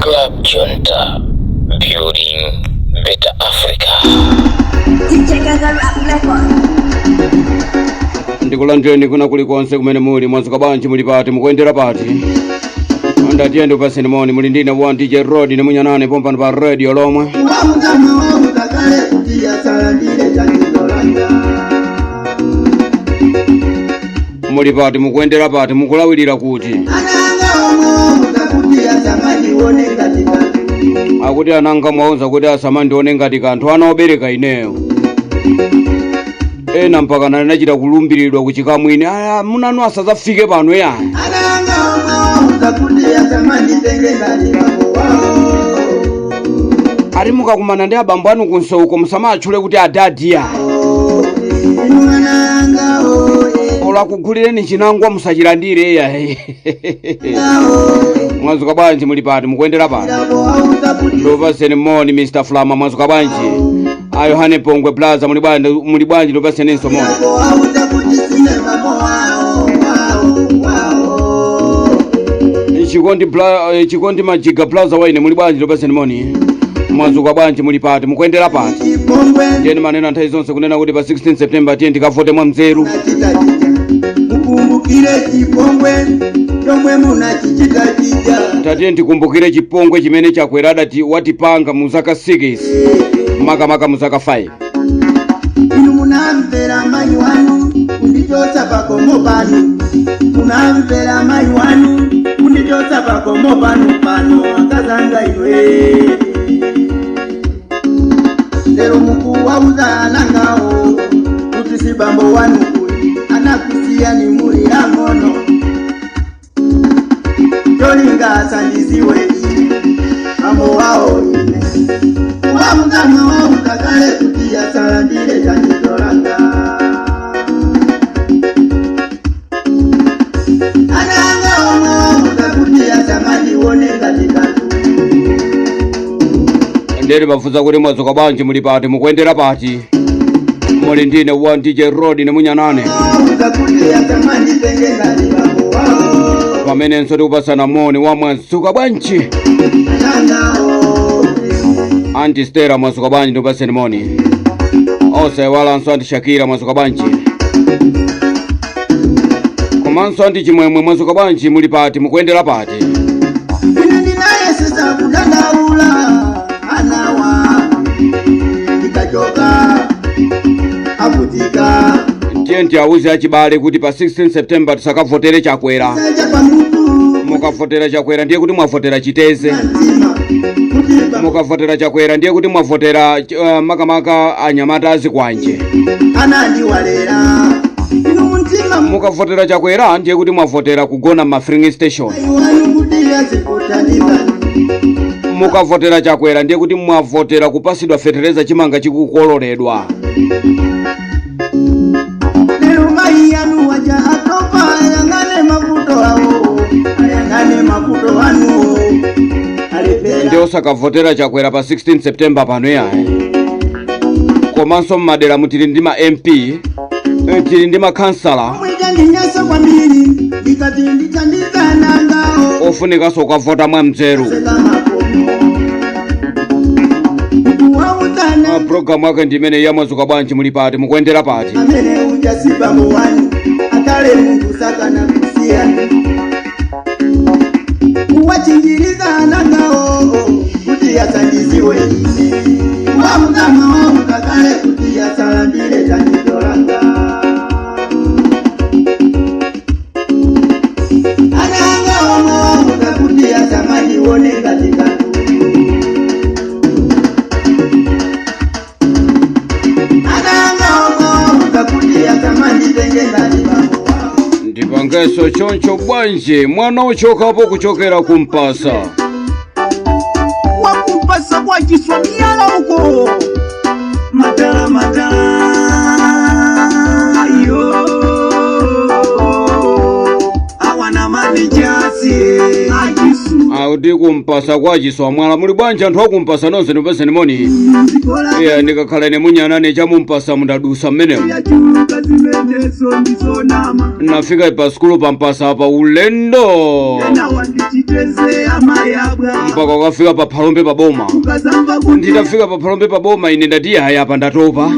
Club Junta, building better Africa. Ndikulandeni kuna kulikonse kumene muli mwazuka banji muli pati mukuendera pati ndatiende upaseni moni muli ndine wa DJ Road ne munyanane pompano pa radio lomwe muli pati mukuendera pati mukulawirira kuti akuti ananga mwauza kuti asamandione ngati kanthu anaobereka ineyo ena mpaka nachita kulumbiridwa kuchikamwini munanu asazafike pano yani ari mukakumana ndi abambo anu kunsouko musamachule kuti adadi ya ola kugulireni chinangwa musachilandire ya mwazuka banji muli pati mukuendera pati ndopaseni moni Mr. Flama mwazuka banji Yohane Pongwe Plaza muli bwanji ndopaseni nso moni Chikondi Majiga Plaza waine muli bwanji ndopaseni moni mwazuka banji muli pati mukuendera pati ndiyeni manena nthawi zonse kunena kuti pa 16 September tiye ndikavote mwa mzeru mukumbukire chipongwe chomwe munachichita tatiye ndikumbukire chipongwe chimene chakwera watipanga mu zaka 6 maka mu zaka 5 inu munamvera mai wanu kundichotsa pakomo pano munamvera mai wanu kundichotsa pakomo pano akazanga iwe lero mukuwauza anangawo kuti si bambo wanu anakusiyani muri yangono yolinga sandiziwe amo wao ine wamugama wao kakale kutia salandile janidoranga ananga wao mutakutia samani wone katika ndere bafuza kuti mwazuka banji muli pati mukuendera pati muli ndine wa DJ Road ne munyanane pamene nsoti kupasana moni wa mwazuka banji Anti Stera mwazuka banji ndopaseni moni ose wala nso Anti Shakira mwazuka banji komanso Anti Chimwemwe mwazuka banji muli pati mukuendera pati ndinaye sisa kudandaula anawa nikachoka abutika ndiye auze achibale kuti pa 16 September tisakavotere chakwera mukavotera chakwera ndiye kuti mwavotera chiteze mukavotera chakwera ndiye kuti mwavotera makamaka anyamata azikwanje anandiwalera inu muntima mukavotera chakwera ndiye kuti mwavotera kugona ma filling station mukavotera chakwera ndiye kuti mwavotera kupasidwa fetereza chimanga chikukololedwa lero mai yanu waja atopa ayangane mafuto hao ayangane mafuto hanu ndiye osakavotera chakwera pa 16 September pano yae komanso mmadera mutili ndi ma MP tili ndi ma councilor mwijandinyasa kwa mbili ndikati ndichandizanangao ofunikanso ukavota mwa mzeru program yake ndimene ya mwazuka banji muli pati mukuendera pati amene ujasiba muwani akale mungu sakana kusiyani uwachinjiriza anangao kuti yasandiziwe wamugama wao kakale kuti yasalandile janidoranga anangao wao kakuti yasamani wone katika ndipangeso choncho bwanje mwana uchokapo kuchokera kumpasa wakumpasa kwa Kiswahili huko matala ayo awana manijasi kuti kumpasa kwa chisomwala muli bwanji anthu akumpasa nonse ndipaseni moni. Iya ndikakhala ine munyanane chamumpasa mundadusa mmenemo. Nafika pa skulu pampasa pa ulendo. Mpaka ukafika pa Phalombe pa boma. Nditafika pa Phalombe pa boma ine ndati haya pa ndatopa.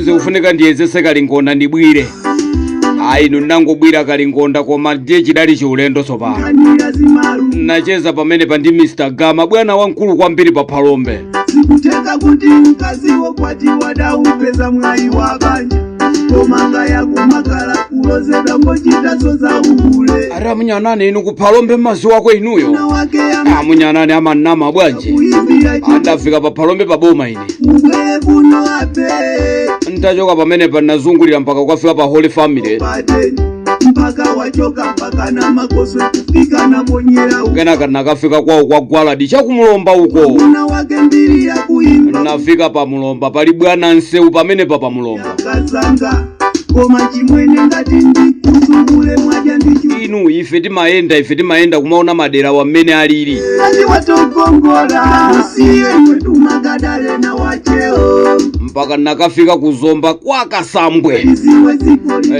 Zikufunika ndiyezese kalingonda ndibwire. Ayi nunangobwira kalingonda koma ndiye chidali chiulendo sopano. Nacheza pamene pa ndi Mr. Gama bwana wankulu kwambiri pa Phalombe. Sikuteka kuti mkazi wokwati wadaupeza mwayi wa banja. Komanga ya kumakala kulozeda mochita soza uhule. Ara munyanane inu ku Phalombe mazi wako inuyo. Munyanane amanama bwanji. Andafika pa Phalombe pa boma ine. Mwe kuno ape. Ntachoka pamene panazungulira mpaka ukafika pa Holy Family. Mpaka wachoka mpaka na makoso kufika na bonyera. Kenaka nakafika kwao kwa Gwaladi chakumulomba uko. Una wake mbili ya kuimba. Nafika pa Mulomba pali bwana Nseu pamene pa Mulomba. Kazanga koma chimwene ngati ndikuzungule mwaja ndichu. Inu ife timaenda kumaona madera wamene alili. Ati watokongola usiye kwetu magadale na wacheo. Mpaka nakafika kuzomba kwa Kasambwe.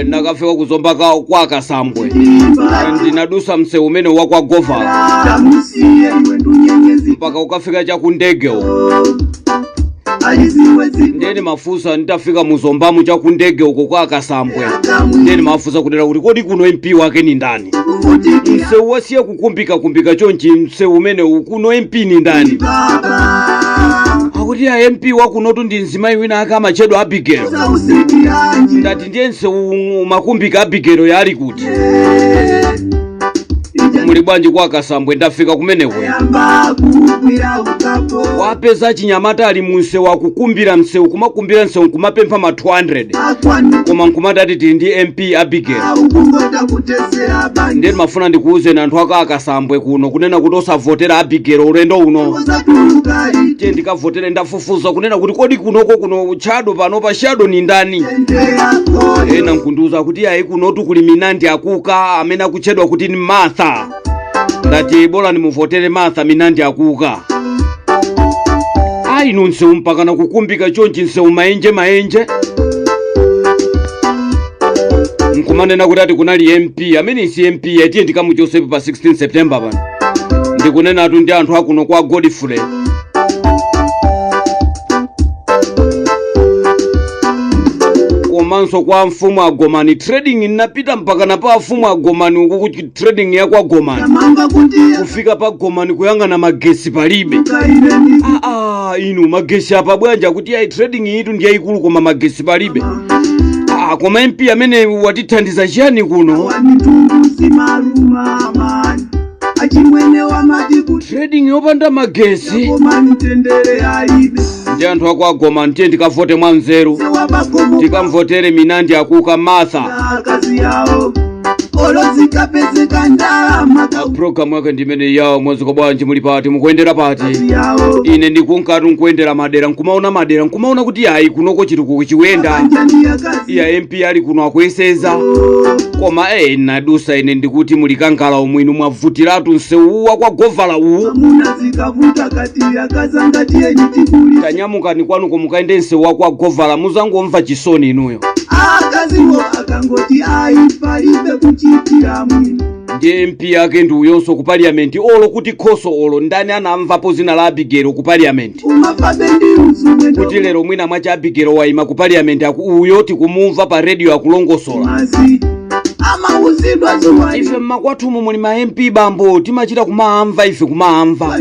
Nakafika kuzomba kwa Kasambwe. Ndinadusa mseu umene wakwa Govala. Mpaka ukafika cha kundegeo. Ndeni mafusa nitafika muzombamu cha kundege uko kwa Kasambwe. Ndeni mafusa kudera kuti kodi kuno MP wake ni ndani. Mseu wasiye kukumbika chonchi mseu umene ukuno MP ni ndani. Akuti ya MP wakunotu ndi nzimayi wina aka machedwa Abigail. Ndati ndiye mseu makumbika Abigail yali kuti. Muli bwanji kwa Kasambwe ndafika kumeneko. Wapeza chinyamata ali mseu wakukumbira mseu kumakumbira mseu kumapempha ma 200. Koma nkumata ati ndi MP Abigail. Ndiye mafuna ndikuuze na anthu aka Kasambwe kuno kunena kuti osavotera Abigail ulendo uno. Tiye ndikavotere ndafufuza kunena kuti kodi kunoko kuno chado pano pa chado ni ndani. Ena nkunduza kuti ayi kunotu kuli Minandi akuka amene akuchedwa kuti ni Martha. Ndati bola nimuvotere Martha Minandi akuka. Ayi nunse mpaka na kukumbika chonchi nse maenje. Nkumanena kuti ati kunali MP amene si MP yatiye ndikamuchosepo pa 16 September pano. Ndikunena atu ndi anthu akuno kwa Godfrey. Komanso kwa mfumu Agomani trading inapita mpaka na pa mfumu Agomani uku kuti trading ya kwa Gomani. Kufika pa Gomani kuyangana magesi palibe. Inu magesi apa bwanja kuti ya trading yitu ndiye ikulu koma magesi palibe. Koma MP amene watithandiza chani kuno. Trading yopanda magesi. Ndi anthu ako Agomani tiye ndikavote mwanzeru. Tikamvotere Minandi akuka Martha. Program yake ndimene yawo mwazi kwa bwanji muli pati mukuendera pati. Ine ndikunkatu nkuendera madera nkumaona madera nkumaona kuti ayi kunoko chituku kuchiwenda. Iya MP ali kuno akuyeseza. Koma nadusa ine ndikuti muli kankala umwinu mwavutiratu nseuwa kwa Govala uwu. Tanyamukani kwanu komukaende nseuwa kwa Govala muzangomva chisoni inuyo. Akaziwo akangoti ayi palibe kuchitira mwini. Ndiye MP yake ndi uyonso ku parliament olo kuti khoso olo ndani anamvapo zina la Abigail ku parliament. Kuti lero mwina mwacha Abigail waima ku parliament uyo tikumumva pa radio akulongosola. Uzidwa zuwa ife makwatu muli ma MP bambo timachita kumaamva ife kumaamva.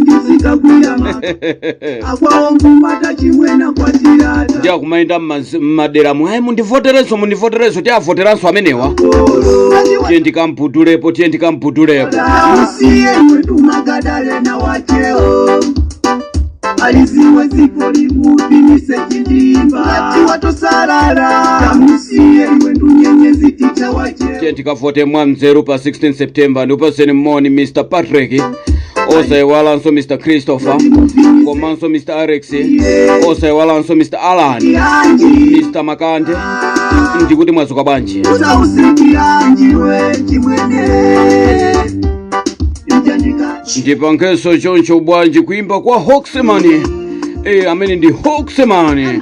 Akwa mata chimwena kwa tirata. Ndiya kumaenda madera mwae mundivotereso tiavoteranso amenewa. Tiye ndikamputulepo. Usiye kwetu magadale na wacheo. Aliziwe zikoli mudi nisechidimba. Ati watosarara. Kamusiye kwetu nyenyezi ticha wacheo. Tiye ndikavote mwanzeru pa 16 September. Ndupaseni mmoni Mr. Patrick. Ose walanso Mr. Christopher. Komanso Mr. Alex. Ose walanso Mr. Alan. Mr. Makande. Ndikuti mwazuka banji. Usikiranjiwe chimwene. ndipangeso choncho bwanji kuimba kwa Hawkman. Amene ndi Hawkman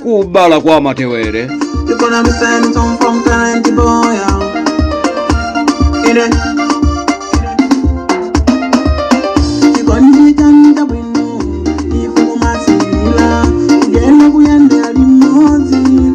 kubala kwa matewere. You're gonna be sending some from time to boy. You're gonna be done the window. If you must see la, you're going to be limousine.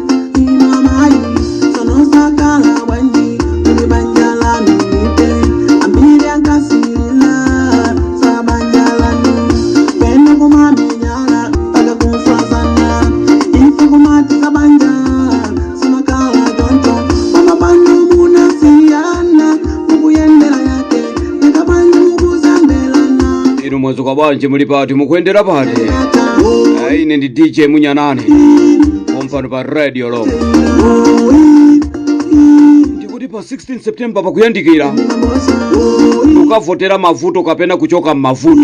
Mwezo kwa bwanji muli pati mukwendera pati. Ine ndi DJ Munyanane pompano pa radio Lomwe. Ndikuti pa 16 September pakuyandikira ukavotera mavuto kapena kuchoka m'mavuto.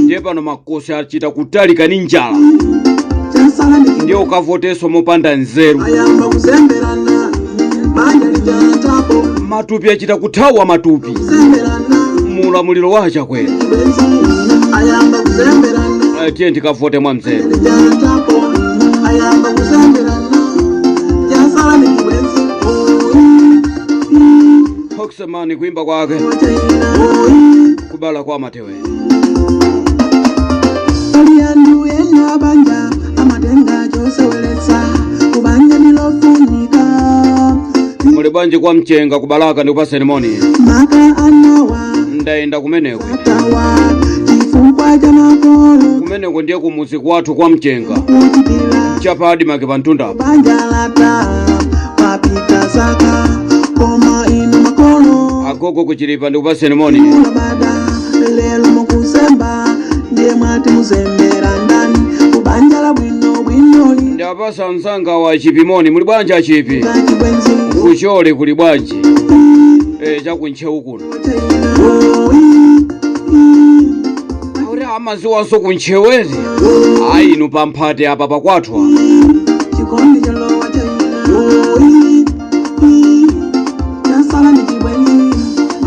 Ndiye pano makosi achita kutalika ni njala. Ndiye ukavoteso mopanda nzeru. Matupi achita kuthawa matupi. Mulamuliro wacha kweli. Tiye ndikavote mwa mzee. Hawkman kuimba kwake kubala kwa matewe. Muli bwanji kwa mchenga kubalaka ndi kupaseni moni. Ndaenda kumeneko. Kumeneko ndiye kumuzi kwathu kwa mchenga. Chapadi make pantunda. Agogo kuchilipa ndi kupaseni moni. Ndapasa msanga wa chipimoni. Muli bwanji achipi kuchole kuli bwanji. Chakunche ukuno. Aure amaziwa so kunchewezi. Inu pampate apa pakwatwa.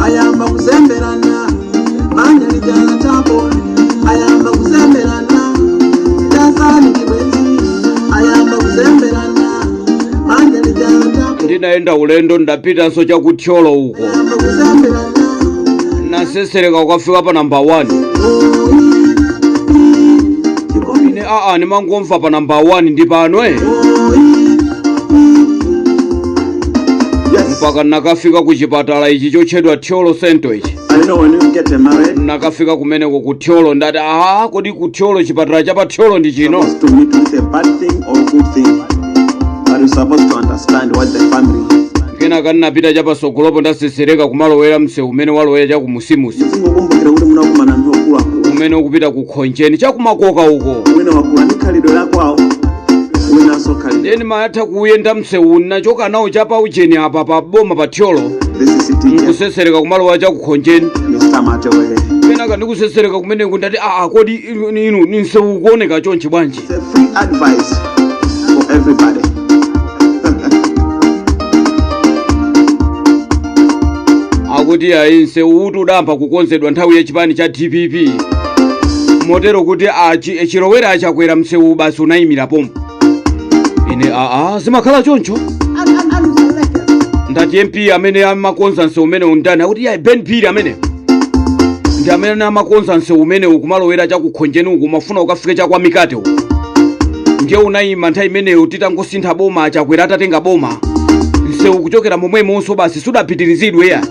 Ayamba kuzemberana manja lijana tapo. Ayamba kuzemberana tasani kibwenzi. Ayamba kuzemberana manja lijana tapo. Ndinaenda ulendo ndapita so cha kutyolo huko. Na sesereka ukafika pa number 1. Ine ni mangomfa pa number 1 ndi pano mpaka nakafika kuchipatala ichi chochedwa Tyolo Center ichi. I know when you get married. Nakafika kumeneko ku Tyolo ndati kodi ku Tyolo chipatala chapa Tyolo ndi chino. To meet with a bad thing or good thing. But you're supposed to understand what the family is. Kena kanapita chapa sokolopo ndasesereka kumalowera msewu umene walowera cha kumusimusi. Singokumbukira kuti munakumana ndi okulu. Umene ukupita ku Khonjeni chakumakoka uko. Wina wakula nikhalidwe lako awo. Wina sokali. Ndeni mayatha kuyenda msewu nachoka nawo chapa ujeni apa pa boma pa Tyolo. Kusesereka kumalowa cha ku Khonjeni. Kena kandikusesereka kumene ndati kodi inu ni msewu kuoneka chonchi bwanji. It's a free advice for everybody. Akuti ayinse utu dampa kukonzedwa nthawi yachipani cha DPP. Motero kuti chilowera achakwera msewu basi unayimira pompo. Ine zimakhala choncho. Ndati MP amene amakonzanse umene undani akuti Ben Phiri amene. Ndi amene amakonzanse umene ukumalowera cha ku Khonjeni uku mafuna ukafike cha kwa Mikate uku. Ndiye unayima nthawi imeneyo titangosintha boma achakwera atatenga boma. Msewu kuchokera momwemonso basi sudapitirizidwe ya.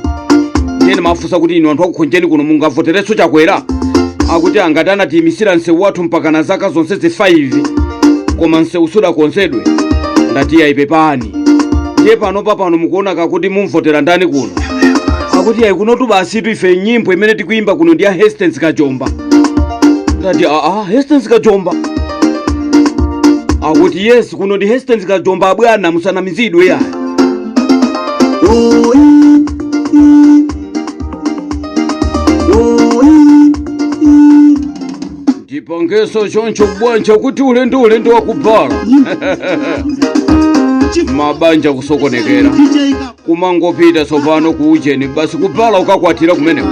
Ndiye mafusa kuti inu anthu aku Khonjeni kuno mungavotereso chakwera. Akuti angati anatiyimisira msewu wathu mpaka na zaka zonse 5. Koma msewu sudakonzedwe. Ndati yayipepani. Ndiye pano mukuona kakuti mumvotera ndani kuno. Akuti yayi kunotu basi ife nyimbo imene tikuimba kuno ndi ya Hastings Kajomba. Ndati Hastings Kajomba. Akuti yes kuno ndi Hastings Kajomba bwana musanamizidwe ya. Ndipangeso choncho bwancha kuti ulendo wakubhala. Mabanja kusokonekera. kumangopita tsopano ku ujeni basi kupala ukakwatira kumeneko.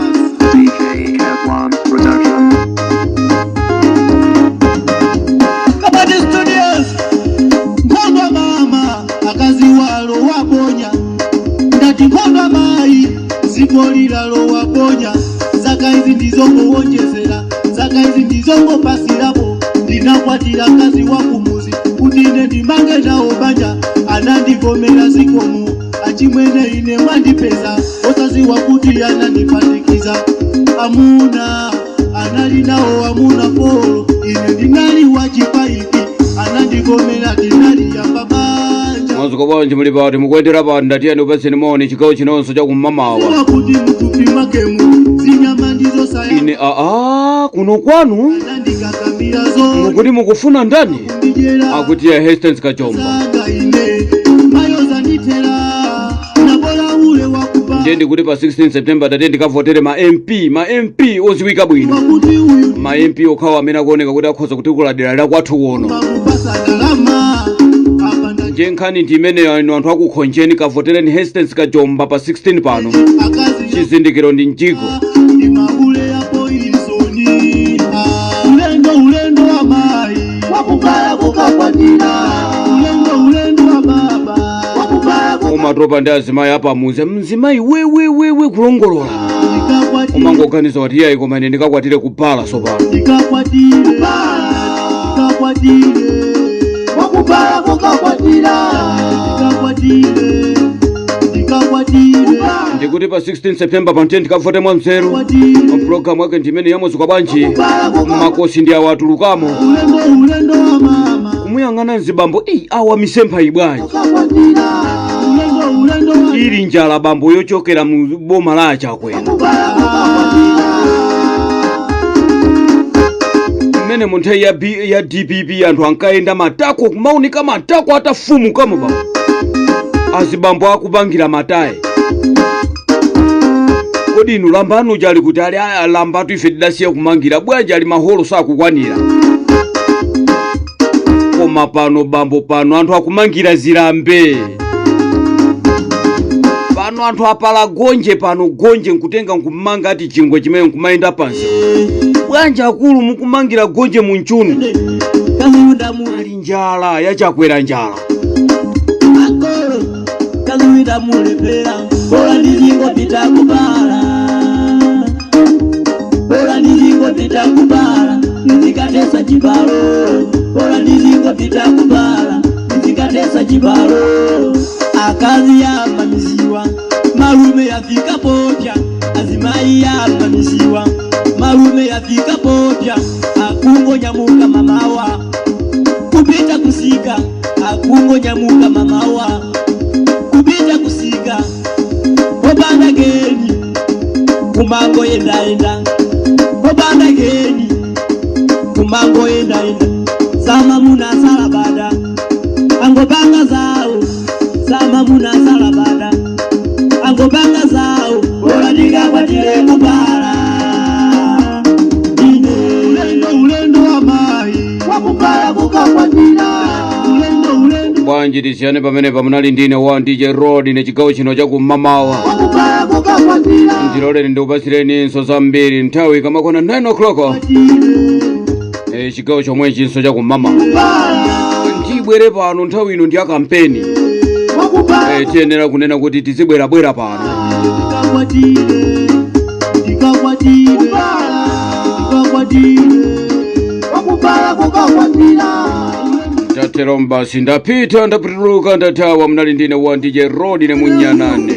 Kabadi Studios, Nkondwa mama akazi walo waponya, ndati Nkondwa mai zikolira lo waponya, zaka izi ndizongowonjezera, zaka izi ndizongopasirapo, ndinakwatira kazi wa kumuzi kutine ndimange nawo banja, anandivomera zikomo achimwene ine mwandipeza, osaziwa kuti anandipatikiza amuna analinawo amuna polo, ine ndinali wachipaipi anandivomera tinali yamba banja. Mwazuko bwanji muli pati mukwendera pati ndatiyani upeseni moni chigawo chinonso cha kumamawa. Kuti mtupi makemu zinyama ndizo saya Ine kuno kwanu anandikakamira zo mukuti mukufuna ndani? Akuti ya Hastings Kachomba. Ndendi kuti pa 16 September tate ndikavotere ma MP oziwika bwino, ma MP okhawa amene akuoneka kuti akhoza kutikula dera la kwathu wono. Nje nkhani ndi imene anthu akukhonjeni kavotereni Hastings Kachomba pa 16 pano. Chizindikiro ndi mjigo. Ulendo wa mai wakukala kukakwatira, ulendo wa baba wakukala umatopa ndi azimayi apa muze mzimayi wewe kulongolola umangoganiza kuti iyayi koma ine ndikakwatire kupala sopano. ndikakwatire wakukala kukakwatira, ndikakwatire ndikuti pa 16 September pa 10 ndikavote mwa mzeru programu yake ndimene yamozuka bwanji makosi ndi awatulukamo ulendo wa mama kumuyang'ana mzibambo awa misempha ibwanji ulendo wa ili njala bambo yochokera mu boma la Achakwera mmene munthawi ya DPP anthu ankaenda matako kumaunika matako atafumu kama bambo azibambo akupangira matayi. Kodi inu lambanu jali kuti ali lambatu ife tidasiya kumangira bwanji ali maholo sakukwanira, koma pano bambo pano anthu akumangira zilambe, pano anthu apala gonje, pano gonje nkutenga nkumanga ati chingwe chimene nkumayenda pansi bwanji akulu mukumangira gonje munchunu ali njala yachakwera njala. kazuida mulepera bora nizingo pitakubala, bora nizingo pitakubala nizikatesa chibalo, bora nizingo pitakubala nizikatesa chibalo. Akazi yamamiziwa malume yafika popya, azimayi yamamiziwa malume yafika popya, akungo nyamuka mamawa kupita kusika, akungo nyamuka mamawa kupita kusika, obanda geni kumango yendaenda, obanda geni kumango yendaenda, sama muna salabada angobanga zao, sama muna salabada angobanga zao, bora ndikakwatire kubala ulendo wa mai wakukala kukakwatira, ulendo bwanji tisiyane pamene pamunali ndine wa DJ Rod ne chigawo chino cha kumamawa. Ndiloleni ndikupasireni nso zambiri nthawi kamakona 9 o'clock chigawo chomwe chinso cha kumamawa. Ndibwere pano nthawi ino ndi ya kampeni, tiyenera kunena kuti tizibwerabwera pano. Tatero mbasi ndapita ndapituluka ndathawa, munali ndine wa DJ Rod ne munyanane.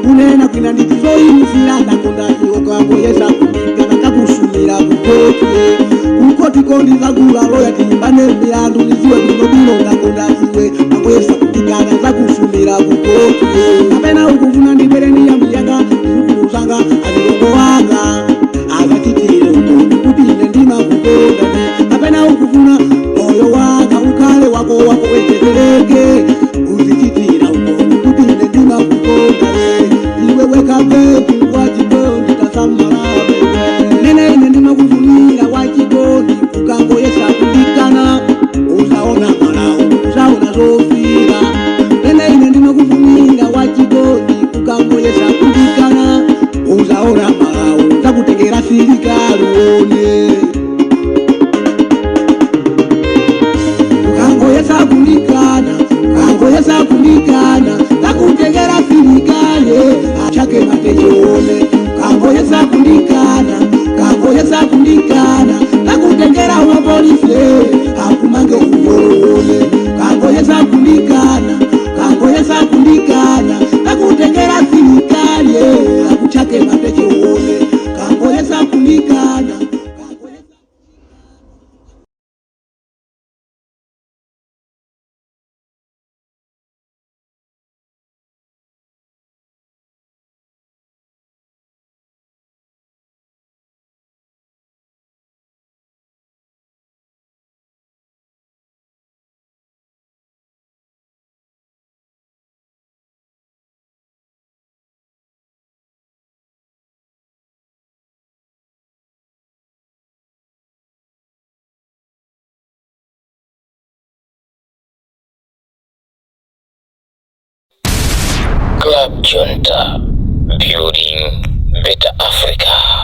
Unena kwina nditizoyi silanda kondaki okangoyeza kunikana kakushumira kukoti kondi zagula loya timbane milandu niziwe bino ngakondasiwe akwesa kutikana zakushumira kukoti apena ukufuna ndibwereni ya miyanga ndikulusanga azilongo wanga azatitire ukoni kupine ndima kukondane apena uzipereke uzichitira ukomu kuti ine ndimakukonda iwe weka bebi wachikondi tasamalabe nene ine ndimakufunira wachikondi ukangoyesa kundikana uzaona malawu uzaona zofira nene ine ndimakufunira wachikondi ukangoyesa kundikana uzaona malawu zakutengera sirikali uone ukangoyesa kundikana zakutengera sirikali achake matechione ukangoyesa kundikana zakutengera mapolisi akumange uone ukangoyesa kundikana zakutengera sirikali akuchake matechione ukangoyesa kundikana. Club Junta, building better Africa.